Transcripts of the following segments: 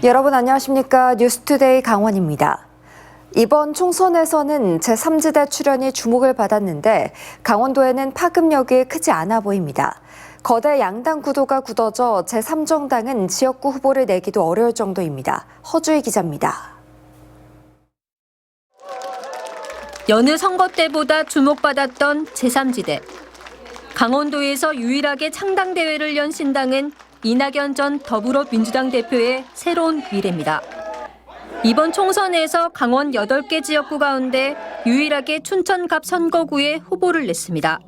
여러분 안녕하십니까? 뉴스투데이 강원입니다. 이번 총선에서는 제3지대 출연이 주목을 받았는데 강원도에는 파급력이 크지 않아 보입니다. 거대 양당 구도가 굳어져 제3정당은 지역구 후보를 내기도 어려울 정도입니다. 허주희 기자입니다. 여느 선거 때보다 주목받았던 제3지대. 강원도에서 유일하게 창당대회를 연 신당은 이낙연 전 더불어민주당 대표의 새로운 미래입니다. 이번 총선에서 강원 8개 지역구 가운데 유일하게 춘천갑 선거구에 후보를 냈습니다.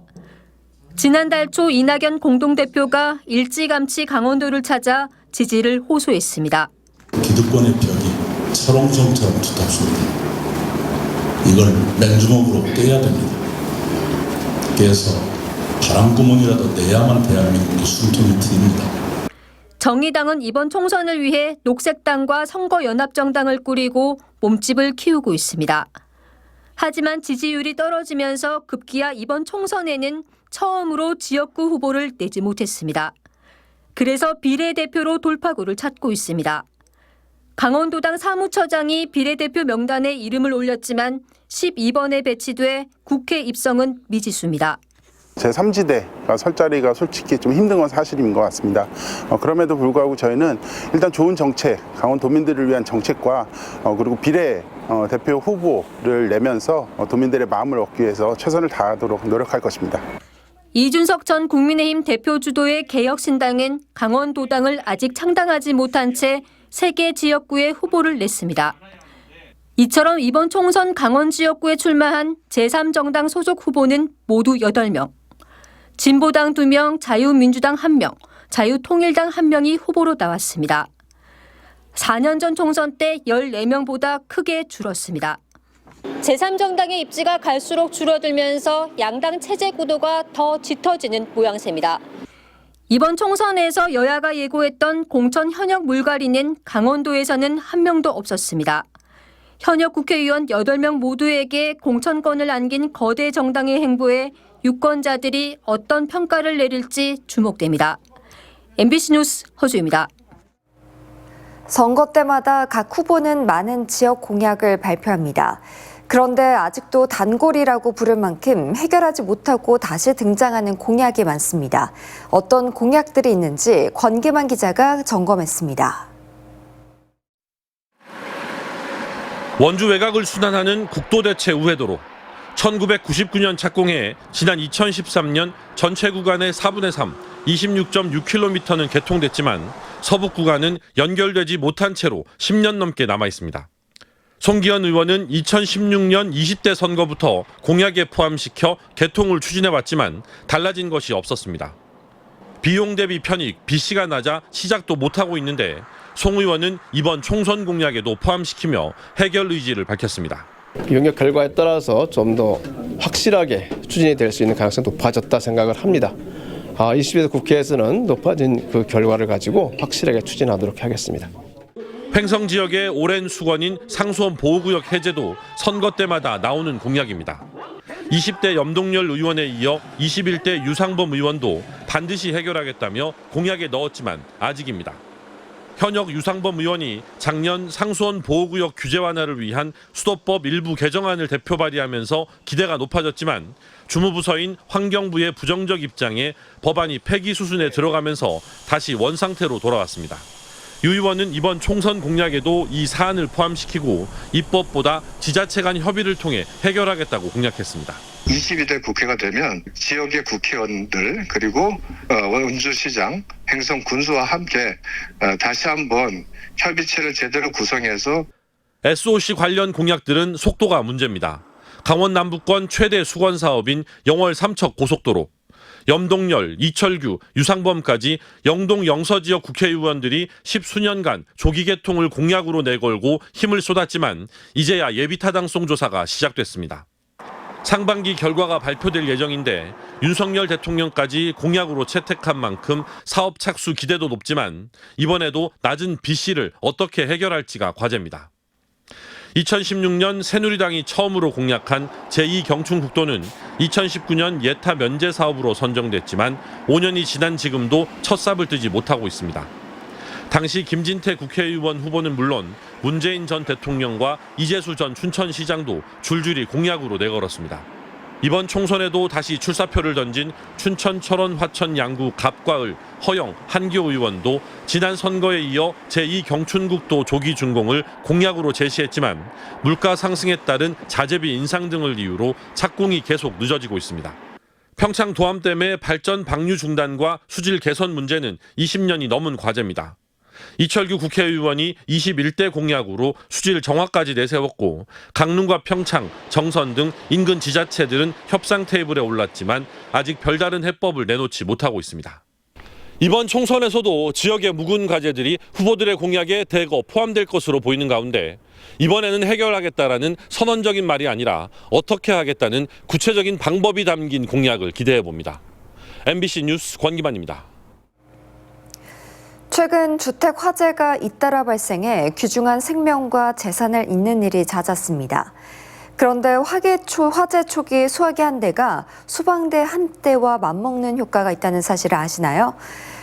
지난달 초 이낙연 공동대표가 일찌감치 강원도를 찾아 지지를 호소했습니다. 기득권의 벽이 철옹성처럼 두텁습니다. 이걸 맨주먹으로 깨야 됩니다. 깨서 바람구멍이라도 내야만 대한민국이 숨통이 트입니다. 정의당은 이번 총선을 위해 녹색당과 선거연합정당을 꾸리고 몸집을 키우고 있습니다. 하지만 지지율이 떨어지면서 급기야 이번 총선에는 처음으로 지역구 후보를 내지 못했습니다. 그래서 비례대표로 돌파구를 찾고 있습니다. 강원도당 사무처장이 비례대표 명단에 이름을 올렸지만 12번에 배치돼 국회 입성은 미지수입니다. 제3지대가 설 자리가 솔직히 좀 힘든 건 사실인 것 같습니다. 그럼에도 불구하고 저희는 일단 좋은 정책, 강원도민들을 위한 정책과 그리고 비례 대표 후보를 내면서 도민들의 마음을 얻기 위해서 최선을 다하도록 노력할 것입니다. 이준석 전 국민의힘 대표 주도의 개혁신당은 강원도당을 아직 창당하지 못한 채 3개 지역구에 후보를 냈습니다. 이처럼 이번 총선 강원 지역구에 출마한 제3정당 소속 후보는 모두 8명. 진보당 2명, 자유민주당 1명, 자유통일당 1명이 후보로 나왔습니다. 4년 전 총선 때 14명보다 크게 줄었습니다. 제3정당의 입지가 갈수록 줄어들면서 양당 체제 구도가 더 짙어지는 모양새입니다. 이번 총선에서 여야가 예고했던 공천 현역 물갈이는 강원도에서는 한 명도 없었습니다. 현역 국회의원 8명 모두에게 공천권을 안긴 거대 정당의 행보에 유권자들이 어떤 평가를 내릴지 주목됩니다. MBC 뉴스 허주입니다. 선거 때마다 각 후보는 많은 지역 공약을 발표합니다. 그런데 아직도 단골이라고 부를 만큼 해결하지 못하고 다시 등장하는 공약이 많습니다. 어떤 공약들이 있는지 권기만 기자가 점검했습니다. 원주 외곽을 순환하는 국도대체 우회도로. 1999년 착공해 지난 2013년 전체 구간의 4분의 3, 26.6km는 개통됐지만 서북 구간은 연결되지 못한 채로 10년 넘게 남아 있습니다. 송기현 의원은 2016년 20대 선거부터 공약에 포함시켜 개통을 추진해왔지만 달라진 것이 없었습니다. 비용 대비 편익, 빚시가 낮아 시작도 못하고 있는데 송 의원은 이번 총선 공약에도 포함시키며 해결 의지를 밝혔습니다. 용역 결과에 따라서 좀 더 확실하게 추진이 될 수 있는 가능성이 높아졌다 생각을 합니다. 21대 국회에서는 높아진 그 결과를 가지고 확실하게 추진하도록 하겠습니다. 횡성 지역의 오랜 수건인 상수원 보호구역 해제도 선거 때마다 나오는 공약입니다. 20대 염동열 의원에 이어 21대 유상범 의원도 반드시 해결하겠다며 공약에 넣었지만 아직입니다. 현역 유상범 의원이 작년 상수원 보호구역 규제 완화를 위한 수도법 일부 개정안을 대표 발의하면서 기대가 높아졌지만 주무부서인 환경부의 부정적 입장에 법안이 폐기 수순에 들어가면서 다시 원상태로 돌아왔습니다. 유 의원은 이번 총선 공약에도 이 사안을 포함시키고 입법보다 지자체 간 협의를 통해 해결하겠다고 공약했습니다. 22대 국회가 되면 지역의 국회의원들 그리고 원주시장, 횡성 군수와 함께 다시 한번 협의체를 제대로 구성해서 SOC 관련 공약들은 속도가 문제입니다. 강원 남부권 최대 수건 사업인 영월 삼척 고속도로, 염동열, 이철규, 유상범까지 영동 영서 지역 국회의원들이 10수년간 조기 개통을 공약으로 내걸고 힘을 쏟았지만 이제야 예비 타당성 조사가 시작됐습니다. 상반기 결과가 발표될 예정인데 윤석열 대통령까지 공약으로 채택한 만큼 사업 착수 기대도 높지만 이번에도 낮은 빚시를 어떻게 해결할지가 과제입니다. 2016년 새누리당이 처음으로 공약한 제2경춘국도는 2019년 예타 면제 사업으로 선정됐지만 5년이 지난 지금도 첫 삽을 뜨지 못하고 있습니다. 당시 김진태 국회의원 후보는 물론 문재인 전 대통령과 이재수 전 춘천시장도 줄줄이 공약으로 내걸었습니다. 이번 총선에도 다시 출사표를 던진 춘천, 철원, 화천, 양구, 갑과을, 허영, 한교 의원도 지난 선거에 이어 제2경춘국도 조기 준공을 공약으로 제시했지만 물가 상승에 따른 자재비 인상 등을 이유로 착공이 계속 늦어지고 있습니다. 평창 도암댐의 발전 방류 중단과 수질 개선 문제는 20년이 넘은 과제입니다. 이철규 국회의원이 21대 공약으로 수질 정화까지 내세웠고 강릉과 평창, 정선 등 인근 지자체들은 협상 테이블에 올랐지만 아직 별다른 해법을 내놓지 못하고 있습니다. 이번 총선에서도 지역의 묵은 과제들이 후보들의 공약에 대거 포함될 것으로 보이는 가운데 이번에는 해결하겠다라는 선언적인 말이 아니라 어떻게 하겠다는 구체적인 방법이 담긴 공약을 기대해 봅니다. MBC 뉴스 권기만입니다. 최근 주택 화재가 잇따라 발생해 귀중한 생명과 재산을 잇는 일이 잦았습니다. 그런데 화재 초기 소화기 한 대가 소방대 한 대와 맞먹는 효과가 있다는 사실을 아시나요?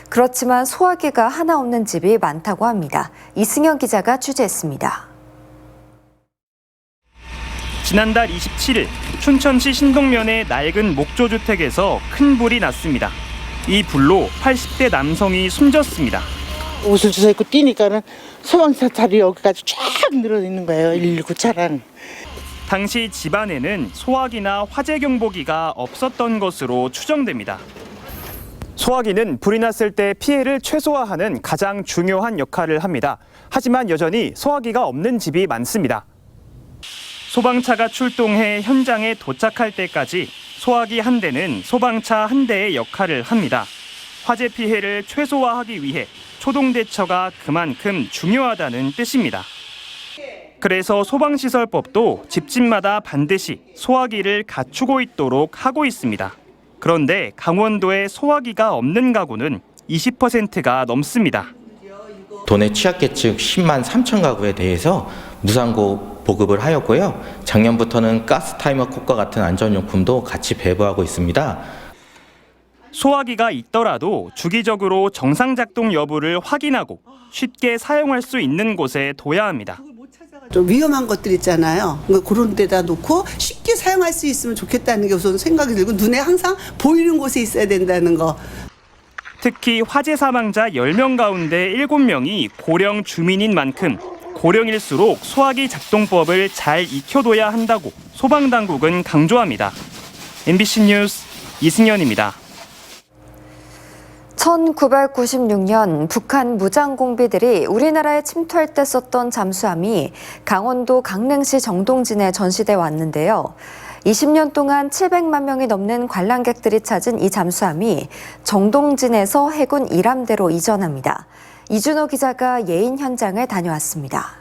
그렇지만 소화기가 하나 없는 집이 많다고 합니다. 이승현 기자가 취재했습니다. 지난달 27일 춘천시 신동면의 낡은 목조주택에서 큰 불이 났습니다. 이 불로 80대 남성이 숨졌습니다. 옷을 주워 입고 뛰니까는 소방차들이 여기까지 쫙 늘어있는 거예요. 119 차량. 당시 집안에는 소화기나 화재 경보기가 없었던 것으로 추정됩니다. 소화기는 불이 났을 때 피해를 최소화하는 가장 중요한 역할을 합니다. 하지만 여전히 소화기가 없는 집이 많습니다. 소방차가 출동해 현장에 도착할 때까지 소화기 한 대는 소방차 한 대의 역할을 합니다. 화재 피해를 최소화하기 위해 초동 대처가 그만큼 중요하다는 뜻입니다. 그래서 소방시설법도 집집마다 반드시 소화기를 갖추고 있도록 하고 있습니다. 그런데 강원도에 소화기가 없는 가구는 20%가 넘습니다. 도내 취약계층 10만 3천 가구에 대해서 무상고 보급을 하였고요. 작년부터는 가스타이머 콕과 같은 안전용품도 같이 배부하고 있습니다. 소화기가 있더라도 주기적으로 정상 작동 여부를 확인하고 쉽게 사용할 수 있는 곳에 둬야 합니다. 좀 위험한 것들 있잖아요. 그런 데다 놓고 쉽게 사용할 수 있으면 좋겠다는 게 우선 생각이 들고 눈에 항상 보이는 곳에 있어야 된다는 거. 특히 화재 사망자 10명 가운데 7명이 고령 주민인 만큼 고령일수록 소화기 작동법을 잘 익혀둬야 한다고 소방당국은 강조합니다. MBC 뉴스 이승현입니다. 1996년 북한 무장공비들이 우리나라에 침투할 때 썼던 잠수함이 강원도 강릉시 정동진에 전시돼 왔는데요. 20년 동안 700만 명이 넘는 관람객들이 찾은 이 잠수함이 정동진에서 해군 일함대로 이전합니다. 이준호 기자가 예인 현장을 다녀왔습니다.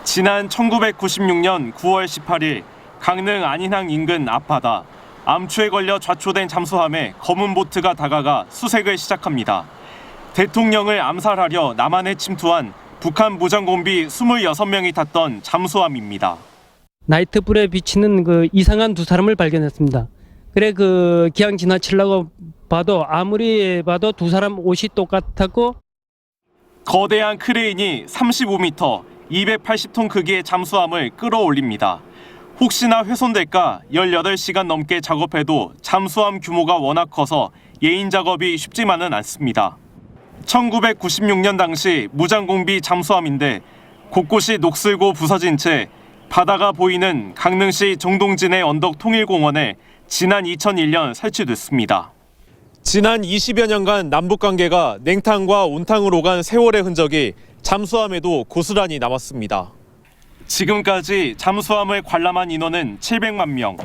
지난 1996년 9월 18일 강릉 안인항 인근 앞바다 암초에 걸려 좌초된 잠수함에 검은 보트가 다가가 수색을 시작합니다. 대통령을 암살하려 남한에 침투한 북한 무장공비 26명이 탔던 잠수함입니다. 나이트불에 비치는 그 이상한 두 사람을 발견했습니다. 그래 기왕 지나치려고 봐도 아무리 봐도 두 사람 옷이 똑같았고 거대한 크레인이 35m, 280톤 크기의 잠수함을 끌어올립니다. 혹시나 훼손될까 18시간 넘게 작업해도 잠수함 규모가 워낙 커서 예인 작업이 쉽지만은 않습니다. 1996년 당시 무장공비 잠수함인데 곳곳이 녹슬고 부서진 채 바다가 보이는 강릉시 정동진의 언덕 통일공원에 지난 2001년 설치됐습니다. 지난 20여 년간 남북관계가 냉탕과 온탕으로 간 세월의 흔적이 잠수함에도 고스란히 남았습니다. 지금까지 잠수함을 관람한 인원은 700만 명,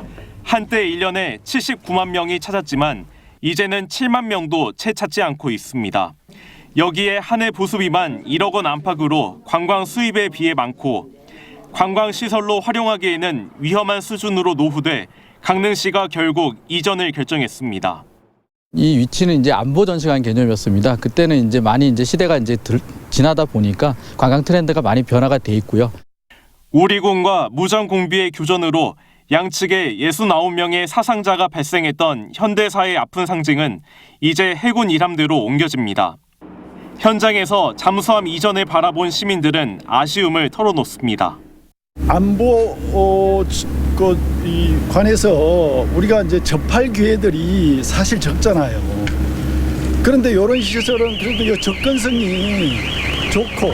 한때 1년에 79만 명이 찾았지만 이제는 7만 명도 채 찾지 않고 있습니다. 여기에 한 해 보수비만 1억 원 안팎으로 관광 수입에 비해 많고 관광시설로 활용하기에는 위험한 수준으로 노후돼 강릉시가 결국 이전을 결정했습니다. 이 위치는 이제 안보 전시관 개념이었습니다. 그때는 이제 많이 시대가 지나다 보니까 관광 트렌드가 많이 변화가 돼 있고요. 오리공과 무장공비의 교전으로 양측의 69명의 사상자가 발생했던 현대사의 아픈 상징은 이제 해군 일함대로 옮겨집니다. 현장에서 잠수함 이전을 바라본 시민들은 아쉬움을 털어놓습니다. 안보 이 관해서 우리가 이제 접할 기회들이 사실 적잖아요. 그런데 이런 시설은 그래도 이 접근성이 좋고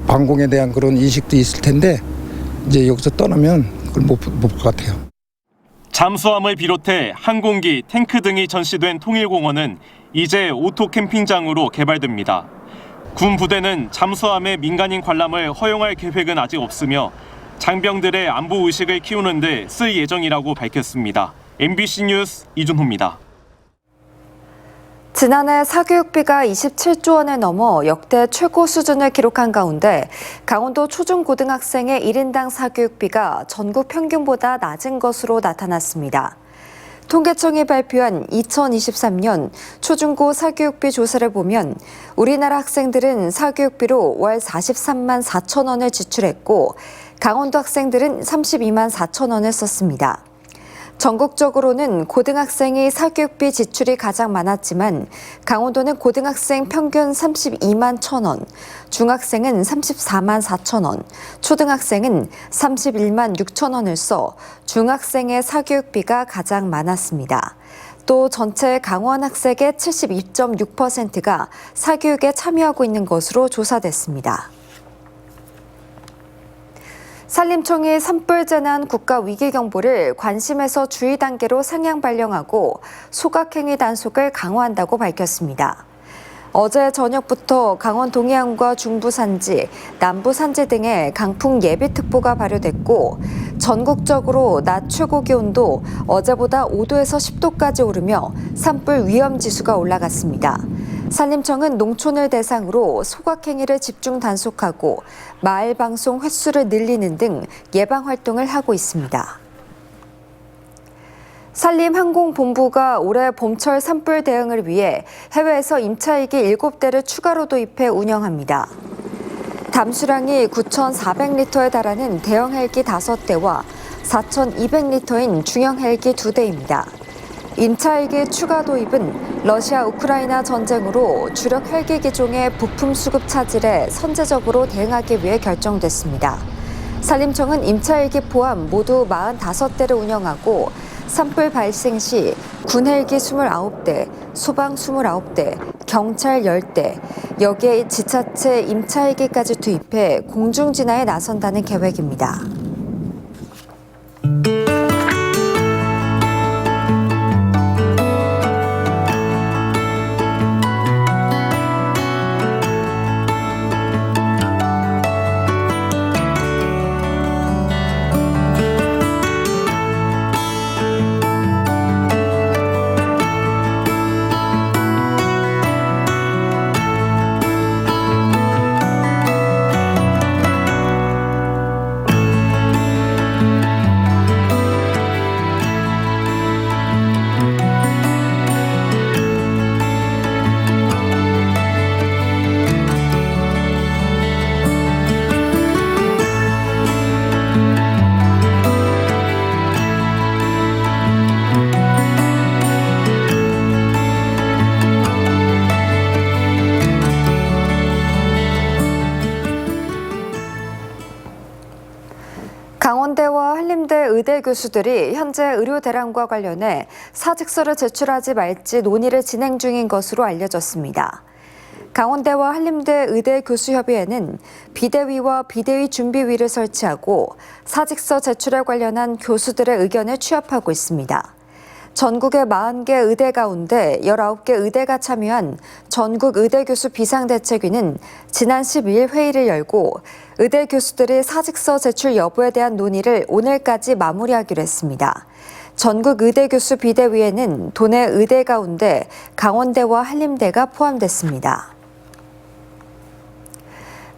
방공에 대한 그런 인식도 있을 텐데 이제 여기서 떠나면 그걸 못 볼 것 같아요. 잠수함을 비롯해 항공기, 탱크 등이 전시된 통일공원은 이제 오토 캠핑장으로 개발됩니다. 군 부대는 잠수함의 민간인 관람을 허용할 계획은 아직 없으며 장병들의 안보 의식을 키우는 데 쓸 예정이라고 밝혔습니다. MBC 뉴스 이준호입니다. 지난해 사교육비가 27조 원을 넘어 역대 최고 수준을 기록한 가운데 강원도 초중고등학생의 1인당 사교육비가 전국 평균보다 낮은 것으로 나타났습니다. 통계청이 발표한 2023년 초중고 사교육비 조사를 보면 우리나라 학생들은 사교육비로 월 43만 4천 원을 지출했고 강원도 학생들은 32만 4천 원을 썼습니다. 전국적으로는 고등학생이 사교육비 지출이 가장 많았지만 강원도는 고등학생 평균 32만 1천 원, 중학생은 34만 4천 원, 초등학생은 31만 6천 원을 써 중학생의 사교육비가 가장 많았습니다. 또 전체 강원 학생의 72.6%가 사교육에 참여하고 있는 것으로 조사됐습니다. 산림청이 산불 재난 국가 위기 경보를 관심에서 주의 단계로 상향 발령하고 소각행위 단속을 강화한다고 밝혔습니다. 어제 저녁부터 강원 동해안과 중부 산지, 남부 산지 등에 강풍 예비특보가 발효됐고 전국적으로 낮 최고 기온도 어제보다 5도에서 10도까지 오르며 산불 위험 지수가 올라갔습니다. 산림청은 농촌을 대상으로 소각행위를 집중 단속하고 마을 방송 횟수를 늘리는 등 예방 활동을 하고 있습니다. 산림항공본부가 올해 봄철 산불 대응을 위해 해외에서 임차헬기 7대를 추가로 도입해 운영합니다. 담수량이 9,400리터에 달하는 대형 헬기 5대와 4,200리터인 중형 헬기 2대입니다. 임차 헬기 추가 도입은 러시아 우크라이나 전쟁으로 주력 헬기 기종의 부품 수급 차질에 선제적으로 대응하기 위해 결정됐습니다. 산림청은 임차 헬기 포함 모두 45대를 운영하고 산불 발생 시 군 헬기 29대, 소방 29대, 경찰 10대, 여기에 지자체 임차 헬기까지 투입해 공중 진화에 나선다는 계획입니다. 강원대와 한림대 의대 교수들이 현재 의료 대란과 관련해 사직서를 제출하지 말지 논의를 진행 중인 것으로 알려졌습니다. 강원대와 한림대 의대 교수협의회는 비대위와 비대위 준비위를 설치하고 사직서 제출에 관련한 교수들의 의견을 취합하고 있습니다. 전국의 40개 의대 가운데 19개 의대가 참여한 전국의대교수 비상대책위는 지난 12일 회의를 열고 의대 교수들의 사직서 제출 여부에 대한 논의를 오늘까지 마무리하기로 했습니다. 전국의대교수 비대위에는 도내 의대 가운데 강원대와 한림대가 포함됐습니다.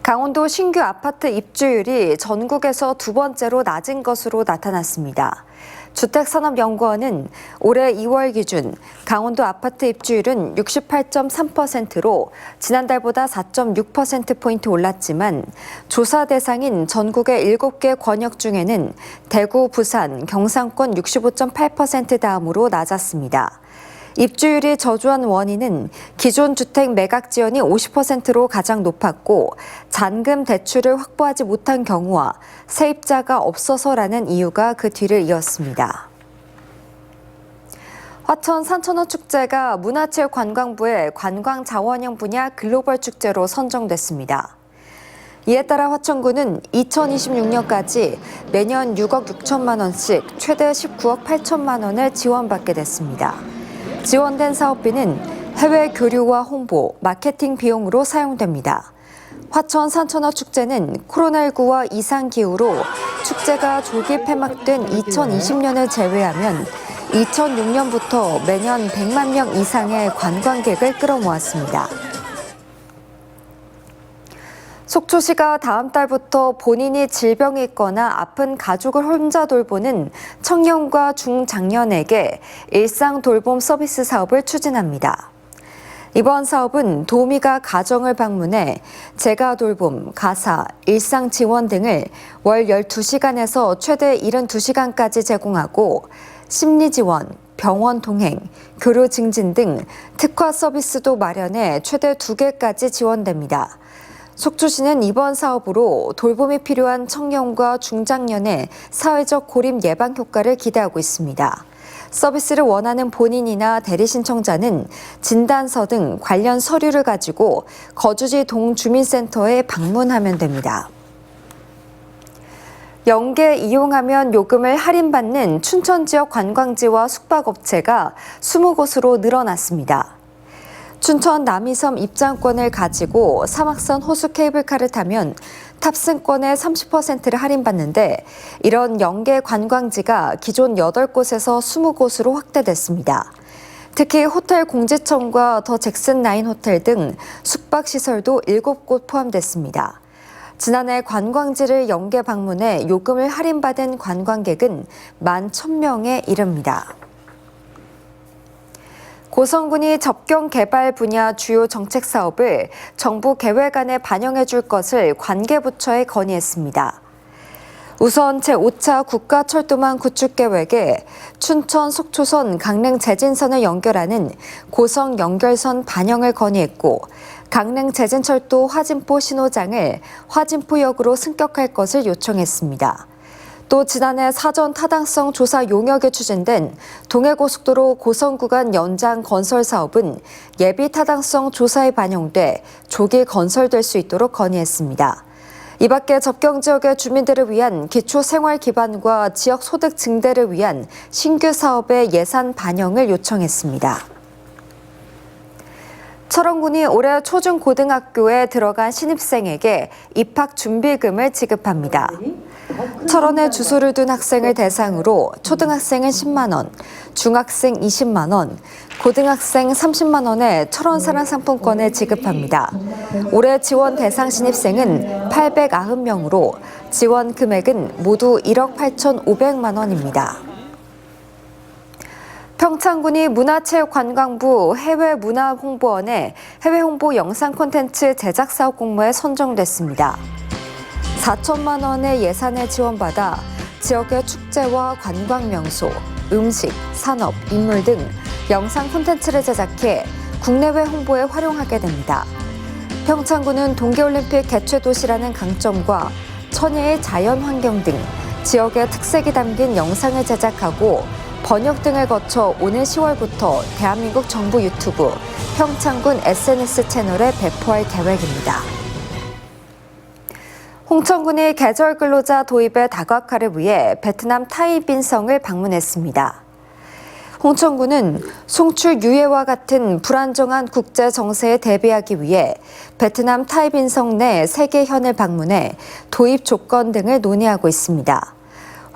강원도 신규 아파트 입주율이 전국에서 두 번째로 낮은 것으로 나타났습니다. 주택산업연구원은 올해 2월 기준 강원도 아파트 입주율은 68.3%로 지난달보다 4.6%포인트 올랐지만 조사 대상인 전국의 7개 권역 중에는 대구, 부산, 경상권 65.8% 다음으로 낮았습니다. 입주율이 저조한 원인은 기존 주택 매각 지연이 50%로 가장 높았고 잔금 대출을 확보하지 못한 경우와 세입자가 없어서라는 이유가 그 뒤를 이었습니다. 화천 산천어 축제가 문화체육관광부의 관광자원형 분야 글로벌 축제로 선정됐습니다. 이에 따라 화천구는 2026년까지 매년 6억 6천만 원씩 최대 19억 8천만 원을 지원받게 됐습니다. 지원된 사업비는 해외 교류와 홍보, 마케팅 비용으로 사용됩니다. 화천 산천어 축제는 코로나19와 이상기후로 축제가 조기 폐막된 2020년을 제외하면 2006년부터 매년 100만 명 이상의 관광객을 끌어모았습니다. 속초시가 다음 달부터 본인이 질병이 있거나 아픈 가족을 혼자 돌보는 청년과 중장년에게 일상 돌봄 서비스 사업을 추진합니다. 이번 사업은 도우미가 가정을 방문해 재가 돌봄, 가사, 일상 지원 등을 월 12시간에서 최대 72시간까지 제공하고 심리 지원, 병원 동행, 교류 증진 등 특화 서비스도 마련해 최대 2개까지 지원됩니다. 속초시는 이번 사업으로 돌봄이 필요한 청년과 중장년의 사회적 고립 예방 효과를 기대하고 있습니다. 서비스를 원하는 본인이나 대리 신청자는 진단서 등 관련 서류를 가지고 거주지 동주민센터에 방문하면 됩니다. 연계 이용하면 요금을 할인받는 춘천 지역 관광지와 숙박업체가 20곳으로 늘어났습니다. 춘천 남이섬 입장권을 가지고 사막선 호수 케이블카를 타면 탑승권의 30%를 할인받는데 이런 연계 관광지가 기존 8곳에서 20곳으로 확대됐습니다. 특히 호텔 공지청과 더 잭슨9 호텔 등 숙박시설도 7곳 포함됐습니다. 지난해 관광지를 연계 방문해 요금을 할인받은 관광객은 11,000명에 이릅니다. 고성군이 접경 개발 분야 주요 정책 사업을 정부 계획안에 반영해 줄 것을 관계부처에 건의했습니다. 우선 제5차 국가철도망 구축 계획에 춘천 속초선 강릉 제진선을 연결하는 고성 연결선 반영을 건의했고 강릉 제진철도 화진포 신호장을 화진포역으로 승격할 것을 요청했습니다. 또 지난해 사전 타당성 조사 용역에 추진된 동해고속도로 고성 구간 연장 건설 사업은 예비 타당성 조사에 반영돼 조기 건설될 수 있도록 건의했습니다. 이 밖에 접경 지역의 주민들을 위한 기초생활기반과 지역 소득 증대를 위한 신규 사업의 예산 반영을 요청했습니다. 철원군이 올해 초중고등학교에 들어간 신입생에게 입학 준비금을 지급합니다. 철원에 주소를 둔 학생을 대상으로 초등학생은 10만 원, 중학생 20만 원, 고등학생 30만 원의 철원 사랑 상품권을 지급합니다. 올해 지원 대상 신입생은 890명으로 지원 금액은 모두 1억 8,500만 원입니다. 평창군이 문화체육관광부 해외문화홍보원의 해외홍보 영상 콘텐츠 제작 사업 공모에 선정됐습니다. 4천만 원의 예산을 지원받아 지역의 축제와 관광 명소, 음식, 산업, 인물 등 영상 콘텐츠를 제작해 국내외 홍보에 활용하게 됩니다. 평창군은 동계올림픽 개최도시라는 강점과 천혜의 자연환경 등 지역의 특색이 담긴 영상을 제작하고 번역 등을 거쳐 오늘 10월부터 대한민국 정부 유튜브 평창군 SNS 채널에 배포할 계획입니다. 홍천군이 계절 근로자 도입의 다각화를 위해 베트남 타이빈성을 방문했습니다. 홍천군은 송출 유예와 같은 불안정한 국제 정세에 대비하기 위해 베트남 타이빈성 내 3개 현을 방문해 도입 조건 등을 논의하고 있습니다.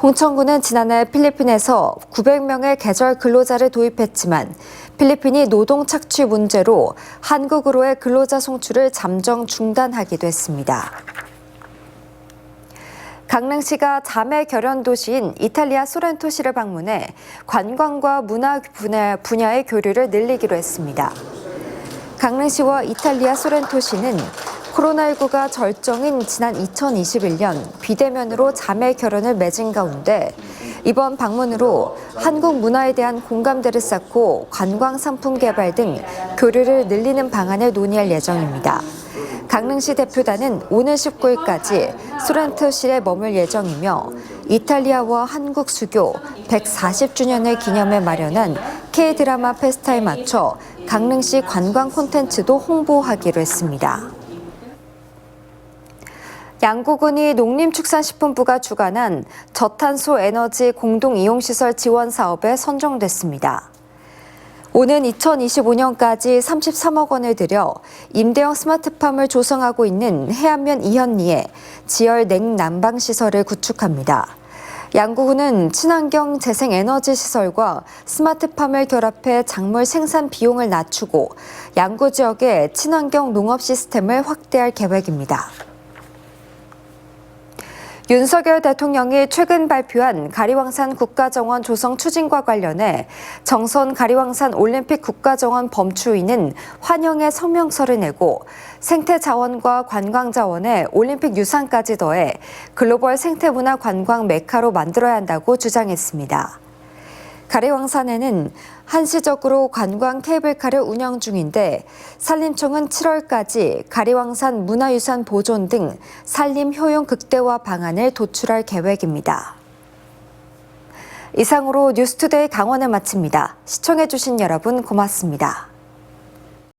홍천군은 지난해 필리핀에서 900명의 계절 근로자를 도입했지만 필리핀이 노동 착취 문제로 한국으로의 근로자 송출을 잠정 중단하기도 했습니다. 강릉시가 자매 결연 도시인 이탈리아 소렌토시를 방문해 관광과 문화 분야의 교류를 늘리기로 했습니다. 강릉시와 이탈리아 소렌토시는 코로나19가 절정인 지난 2021년 비대면으로 자매 결연을 맺은 가운데 이번 방문으로 한국 문화에 대한 공감대를 쌓고 관광 상품 개발 등 교류를 늘리는 방안을 논의할 예정입니다. 강릉시 대표단은 오늘 19일까지 소렌토시에 머물 예정이며 이탈리아와 한국 수교 140주년을 기념해 마련한 K드라마 페스타에 맞춰 강릉시 관광 콘텐츠도 홍보하기로 했습니다. 양구군이 농림축산식품부가 주관한 저탄소 에너지 공동이용시설 지원 사업에 선정됐습니다. 오는 2025년까지 33억 원을 들여 임대형 스마트팜을 조성하고 있는 해안면 이현리에 지열 냉난방시설을 구축합니다. 양구군은 친환경 재생에너지 시설과 스마트팜을 결합해 작물 생산 비용을 낮추고 양구 지역의 친환경 농업 시스템을 확대할 계획입니다. 윤석열 대통령이 최근 발표한 가리왕산 국가정원 조성 추진과 관련해 정선 가리왕산 올림픽 국가정원 범추위는 환영의 성명서를 내고 생태자원과 관광자원에 올림픽 유산까지 더해 글로벌 생태문화 관광 메카로 만들어야 한다고 주장했습니다. 가리왕산에는 한시적으로 관광 케이블카를 운영 중인데 산림청은 7월까지 가리왕산 문화유산 보존 등 산림 효용 극대화 방안을 도출할 계획입니다. 이상으로 뉴스투데이 강원을 마칩니다. 시청해주신 여러분 고맙습니다.